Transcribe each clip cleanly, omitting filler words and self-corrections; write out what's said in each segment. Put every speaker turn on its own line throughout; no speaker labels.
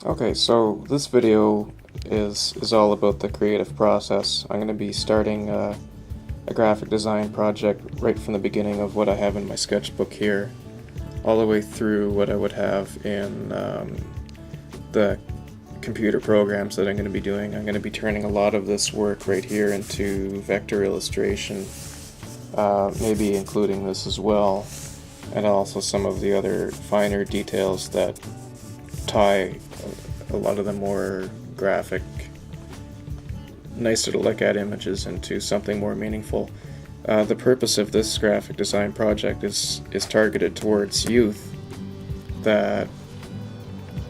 Okay, so this video is all about the creative process. I'm going to be starting a graphic design project right from the beginning of what I have in my sketchbook here, all the way through what I would have in the computer programs that I'm going to be doing. I'm going to be turning a lot of this work right here into vector illustration, maybe including this as well, and also some of the other finer details that tie a lot of the more graphic, nicer to look at images into something more meaningful. The purpose of this graphic design project is targeted towards youth that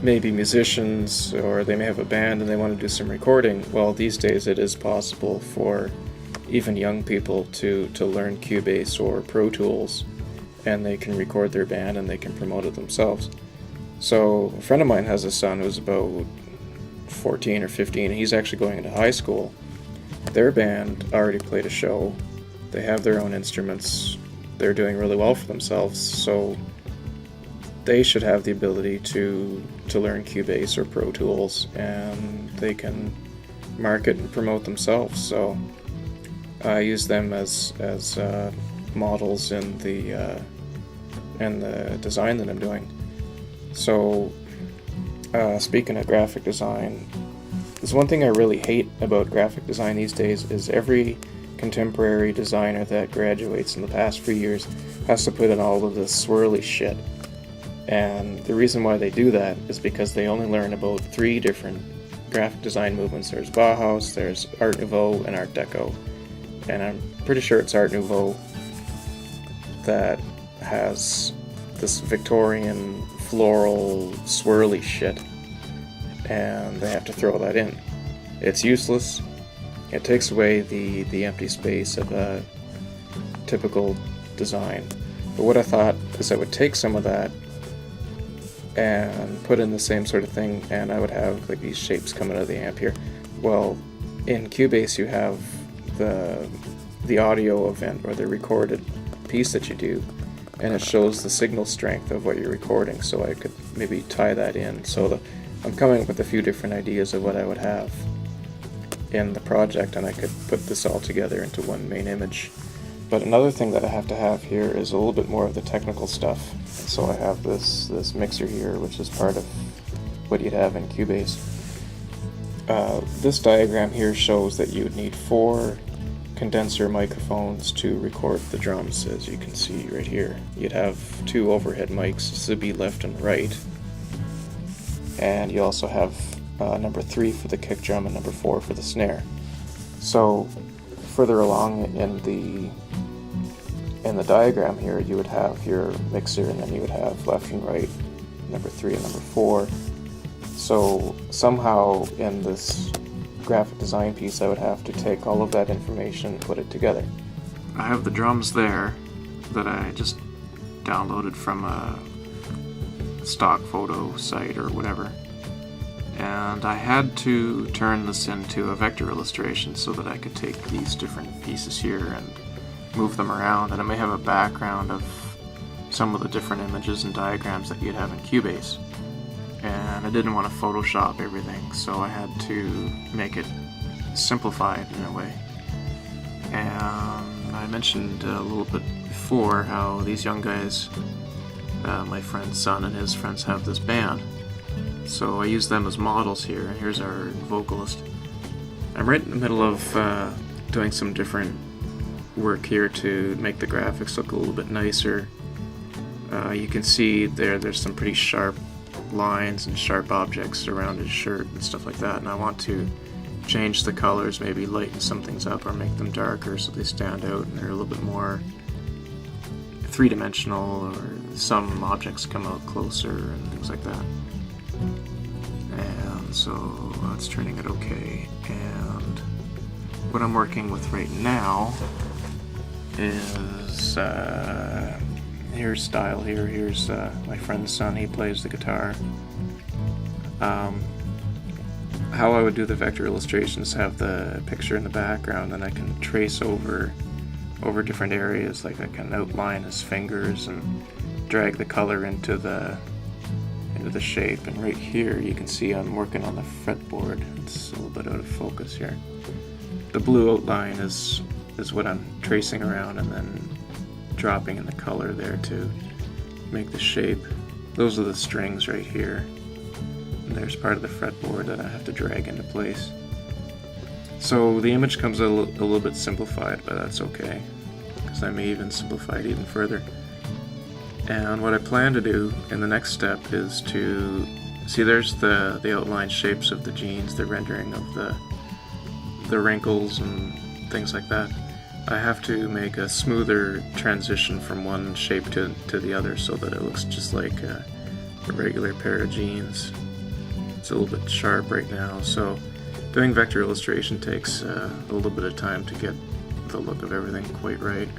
may be musicians, or they may have a band and they want to do some recording. Well, these days it is possible for even young people to learn Cubase or Pro Tools, and they can record their band and they can promote it themselves. So a friend of mine has a son who's about 14 or 15, and he's actually going into high school. Their band already played a show, they have their own instruments, they're doing really well for themselves, so they should have the ability to learn Cubase or Pro Tools, and they can market and promote themselves. So I use them as models in the design that I'm doing. So, speaking of graphic design, there's one thing I really hate about graphic design these days is every contemporary designer that graduates in the past few years has to put in all of this swirly shit. And the reason why they do that is because they only learn about 3 different graphic design movements. There's Bauhaus, there's Art Nouveau, and Art Deco. And I'm pretty sure it's Art Nouveau that has this Victorian floral swirly shit, and they have to throw that in. It's useless. It takes away the empty space of a typical design. But what I thought is I would take some of that and put in the same sort of thing, and I would have like these shapes coming out of the amp here. Well, in Cubase you have the audio event, or the recorded piece that you do, and it shows the signal strength of what you're recording, so I could maybe tie that in. So I'm coming up with a few different ideas of what I would have in the project, and I could put this all together into one main image. But another thing that I have to have here is a little bit more of the technical stuff. So I have this mixer here, which is part of what you'd have in Cubase. This diagram here shows that you would need 4 condenser microphones to record the drums, as you can see right here. You'd have 2 overhead mics, this would be left and right, and you also have number 3 for the kick drum and number 4 for the snare. So further along in the diagram here, you would have your mixer, and then you would have left and right, number 3 and number 4. So somehow in this graphic design piece I would have to take all of that information and put it together. I have the drums there that I just downloaded from a stock photo site or whatever, and I had to turn this into a vector illustration so that I could take these different pieces here and move them around, and I may have a background of some of the different images and diagrams that you'd have in Cubase. And I didn't want to Photoshop everything, so I had to make it simplified in a way. And I mentioned a little bit before how these young guys, my friend's son and his friends, have this band. So I use them as models here, and here's our vocalist. I'm right in the middle of doing some different work here to make the graphics look a little bit nicer. You can see there's some pretty sharp lines and sharp objects around his shirt and stuff like that, and I want to change the colors, maybe lighten some things up or make them darker so they stand out and they're a little bit more three-dimensional, or some objects come out closer and things like that. And so that's turning it okay. And what I'm working with right now is here's style here. Here's my friend's son, he plays the guitar. How I would do the vector illustrations, have the picture in the background, and I can trace over different areas, like I can outline his fingers and drag the color into into the shape. And right here you can see I'm working on the fretboard. It's a little bit out of focus here. The blue outline is what I'm tracing around and then dropping in the color there to make the shape. Those are the strings right here. And there's part of the fretboard that I have to drag into place. So the image comes a little bit simplified, but that's okay, because I may even simplify it even further. And what I plan to do in the next step is to see, there's the outline shapes of the jeans, the rendering of the wrinkles and things like that. I have to make a smoother transition from one shape to the other so that it looks just like a regular pair of jeans. It's a little bit sharp right now, so doing vector illustration takes a little bit of time to get the look of everything quite right.